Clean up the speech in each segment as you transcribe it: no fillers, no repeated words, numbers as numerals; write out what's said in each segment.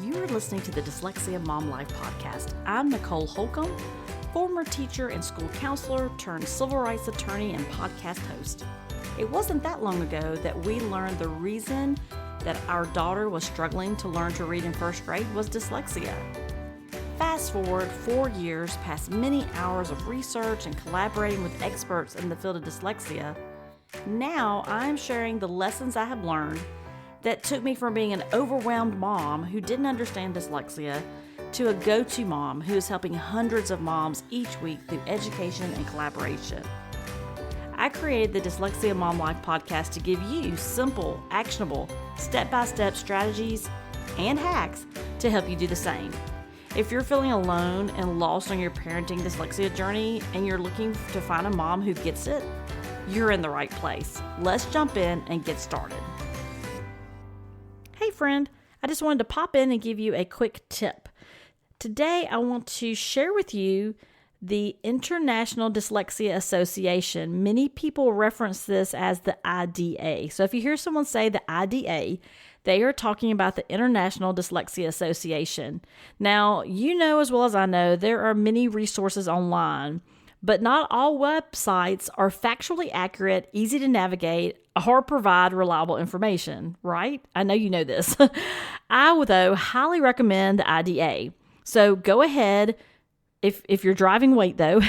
You are listening to the Dyslexia Mom Life podcast. I'm Nicole Holcomb, former teacher and school counselor turned civil rights attorney and podcast host. It wasn't that long ago that we learned the reason that our daughter was struggling to learn to read in first grade was dyslexia. Fast forward 4 years past many hours of research and collaborating with experts in the field of dyslexia, now I'm sharing the lessons I have learned that took me from being an overwhelmed mom who didn't understand dyslexia to a go-to mom who is helping hundreds of moms each week through education and collaboration. I created the Dyslexia Mom Life podcast to give you simple, actionable, step-by-step strategies and hacks to help you do the same. If you're feeling alone and lost on your parenting dyslexia journey and you're looking to find a mom who gets it, you're in the right place. Let's jump in and get started. Hey friend, I just wanted to pop in and give you a quick tip. Today I want to share with you the International Dyslexia Association. Many people reference this as the IDA. So if you hear someone say the IDA, they are talking about the International Dyslexia Association. Now, you know as well as I know, there are many resources online, but not all websites are factually accurate, easy to navigate, or provide reliable information, right? I know you know this. I would, though, highly recommend the IDA. So go ahead, if you're driving, wait though,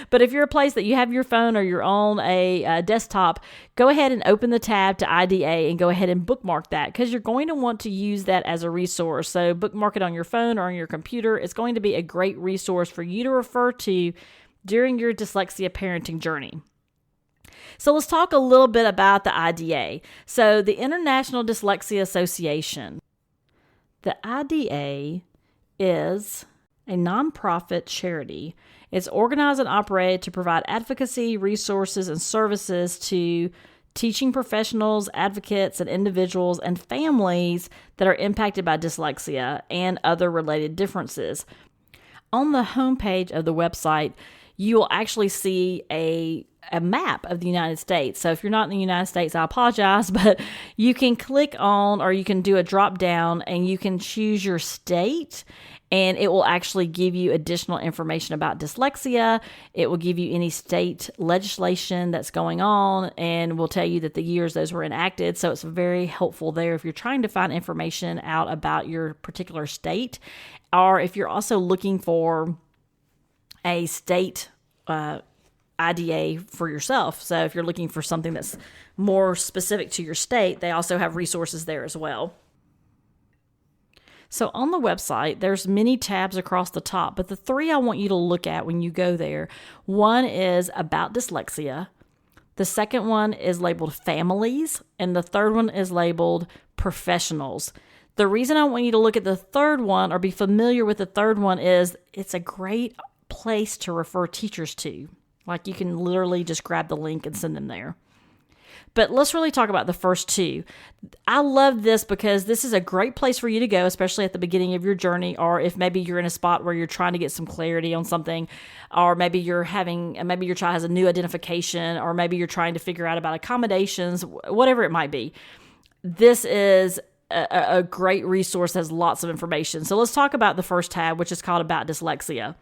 but if you're a place that you have your phone or you're on a desktop, go ahead and open the tab to IDA and go ahead and bookmark that because you're going to want to use that as a resource. So bookmark it on your phone or on your computer. It's going to be a great resource for you to refer to during your dyslexia parenting journey. So let's talk a little bit about the IDA. So the International Dyslexia Association. The IDA is a nonprofit charity. It's organized and operated to provide advocacy, resources, and services to teaching professionals, advocates, and individuals and families that are impacted by dyslexia and other related differences. On the homepage of the website, you will actually see a map of the United States. So if you're not in the United States, I apologize, but you can click on or you can do a drop down and you can choose your state and it will actually give you additional information about dyslexia. It will give you any state legislation that's going on and will tell you that the years those were enacted. So it's very helpful there if you're trying to find information out about your particular state, or if you're also looking for a state IDA for yourself. So if you're looking for something that's more specific to your state, they also have resources there as well. So on the website, there's many tabs across the top, but the three I want you to look at when you go there, one is about dyslexia. The second one is labeled families, and the third one is labeled professionals. The reason I want you to look at the third one or be familiar with the third one is it's a great place to refer teachers to. Like you can literally just grab the link and send them there. But let's really talk about the first two. I love this because this is a great place for you to go, especially at the beginning of your journey, or if maybe you're in a spot where you're trying to get some clarity on something, or maybe your child has a new identification, or maybe you're trying to figure out about accommodations, whatever it might be. This is a great resource that has lots of information. So let's talk about the first tab, which is called About Dyslexia.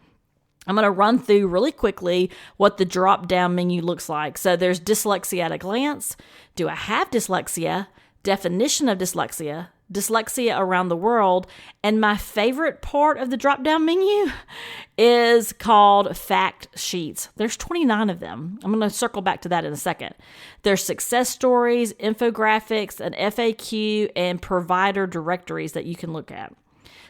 I'm going to run through really quickly what the drop-down menu looks like. So there's dyslexia at a glance. Do I have dyslexia? Definition of dyslexia. Dyslexia around the world. And my favorite part of the drop-down menu is called fact sheets. There's 29 of them. I'm going to circle back to that in a second. There's success stories, infographics, an FAQ, and provider directories that you can look at.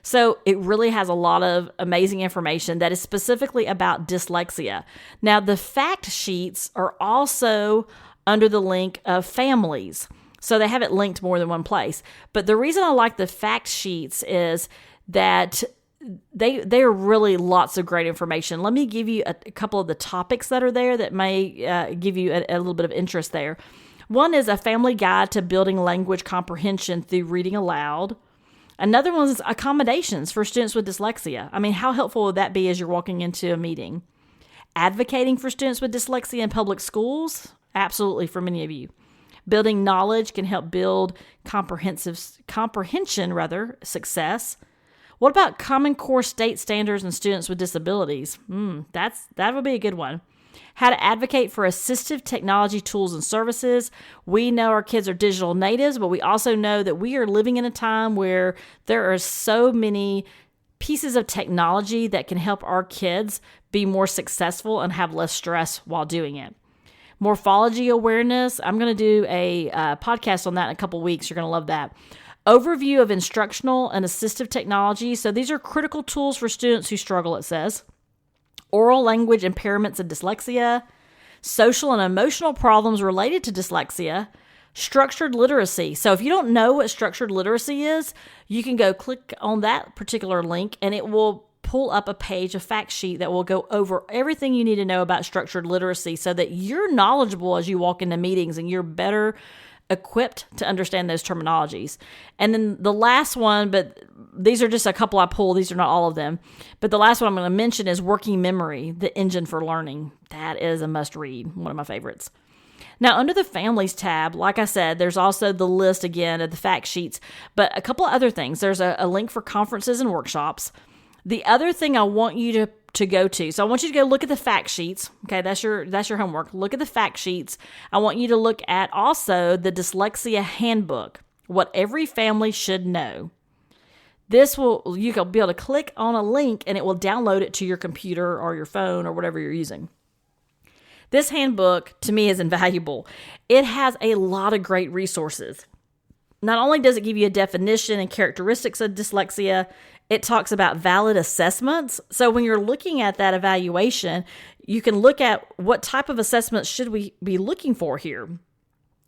So it really has a lot of amazing information that is specifically about dyslexia. Now, the fact sheets are also under the link of families. So they have it linked more than one place. But the reason I like the fact sheets is that they are really lots of great information. Let me give you a couple of the topics that are there that may give you a little bit of interest there. One is a family guide to building language comprehension through reading aloud. Another one is accommodations for students with dyslexia. I mean, how helpful would that be as you're walking into a meeting? Advocating for students with dyslexia in public schools? Absolutely, for many of you. Building knowledge can help build comprehension, success. What about Common Core state standards and students with disabilities? That would be a good one. How to advocate for assistive technology tools and services. We know our kids are digital natives, but we also know that we are living in a time where there are so many pieces of technology that can help our kids be more successful and have less stress while doing it. Morphology awareness. I'm going to do a podcast on that in a couple weeks. You're going to love that. Overview of instructional and assistive technology. So these are critical tools for students who struggle, it says. Oral language impairments and dyslexia. Social and emotional problems related to dyslexia. Structured literacy. So if you don't know what structured literacy is, you can go click on that particular link and it will pull up a page, a fact sheet that will go over everything you need to know about structured literacy so that you're knowledgeable as you walk into meetings and you're better equipped to understand those terminologies. And then the last one, but these are just a couple I pulled. These are not all of them. But the last one I'm going to mention is working memory, the engine for learning. That is a must read, one of my favorites. Now, under the families tab, like I said, there's also the list again of the fact sheets, but a couple of other things. There's a link for conferences and workshops. The other thing I want you to go to, so I want you to go look at the fact sheets. Okay, that's your homework. Look at the fact sheets. I want you to look at also the Dyslexia Handbook, what every family should know. You can be able to click on a link and it will download it to your computer or your phone or whatever you're using. This handbook, to me, is invaluable. It has a lot of great resources. Not only does it give you a definition and characteristics of dyslexia, it talks about valid assessments. So when you're looking at that evaluation, you can look at what type of assessments should we be looking for here.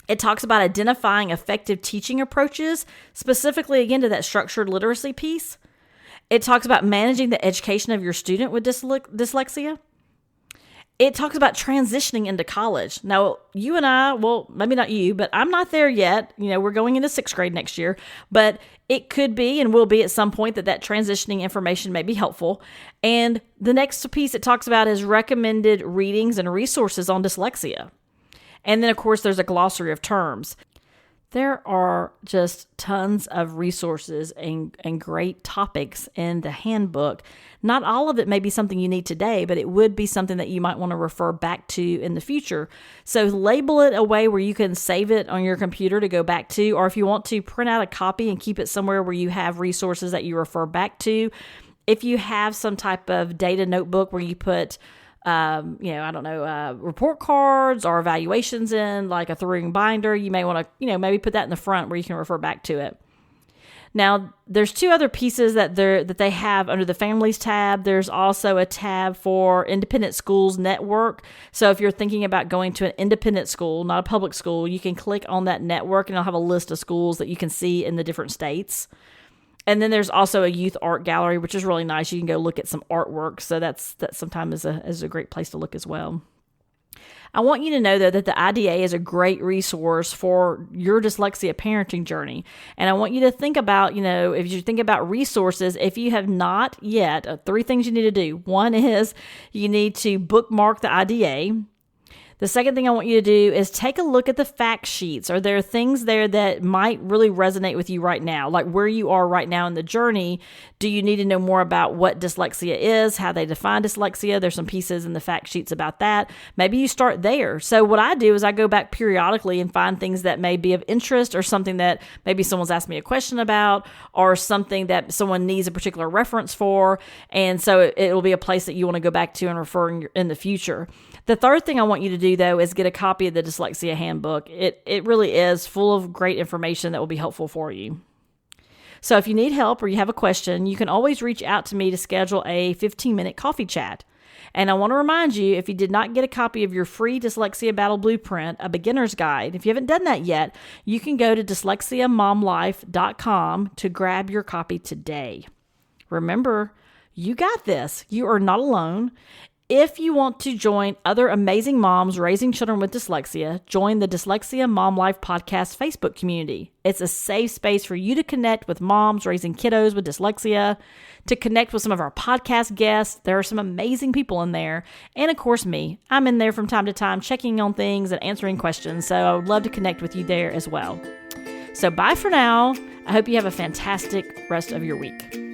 It talks about identifying effective teaching approaches, specifically, again, to that structured literacy piece. It talks about managing the education of your student with dyslexia. It talks about transitioning into college. Now, you and I, well, maybe not you, but I'm not there yet. We're going into 6th grade next year, but it could be and will be at some point that transitioning information may be helpful. And the next piece it talks about is recommended readings and resources on dyslexia. And then, of course, there's a glossary of terms. There are just tons of resources and great topics in the handbook. Not all of it may be something you need today, but it would be something that you might want to refer back to in the future. So label it a way where you can save it on your computer to go back to, or if you want to print out a copy and keep it somewhere where you have resources that you refer back to. If you have some type of data notebook where you put report cards or evaluations in like a 3-ring binder, you may want to, maybe put that in the front where you can refer back to it. Now, there's 2 other pieces that they have under the families tab. There's also a tab for independent schools network. So if you're thinking about going to an independent school, not a public school, you can click on that network and it'll have a list of schools that you can see in the different states. And then there's also a youth art gallery, which is really nice. You can go look at some artwork. So that sometimes is a great place to look as well. I want you to know, though, that the IDA is a great resource for your dyslexia parenting journey. And I want you to think about, if you think about resources, if you have not yet, 3 things you need to do. One is you need to bookmark the IDA. The second thing I want you to do is take a look at the fact sheets. Are there things there that might really resonate with you right now? Like where you are right now in the journey, do you need to know more about what dyslexia is, how they define dyslexia? There's some pieces in the fact sheets about that. Maybe you start there. So what I do is I go back periodically and find things that may be of interest or something that maybe someone's asked me a question about or something that someone needs a particular reference for. And so it'll be a place that you want to go back to and refer in the future. The third thing I want you to do, though, is get a copy of the Dyslexia Handbook. It really is full of great information that will be helpful for you. So if you need help or you have a question, you can always reach out to me to schedule a 15-minute coffee chat. And I want to remind you, if you did not get a copy of your free Dyslexia Battle Blueprint, a beginner's guide, if you haven't done that yet, you can go to dyslexiamomlife.com to grab your copy today. Remember, you got this. You are not alone. If you want to join other amazing moms raising children with dyslexia, join the Dyslexia Mom Life Podcast Facebook community. It's a safe space for you to connect with moms raising kiddos with dyslexia, to connect with some of our podcast guests. There are some amazing people in there. And of course, me. I'm in there from time to time checking on things and answering questions. So I would love to connect with you there as well. So bye for now. I hope you have a fantastic rest of your week.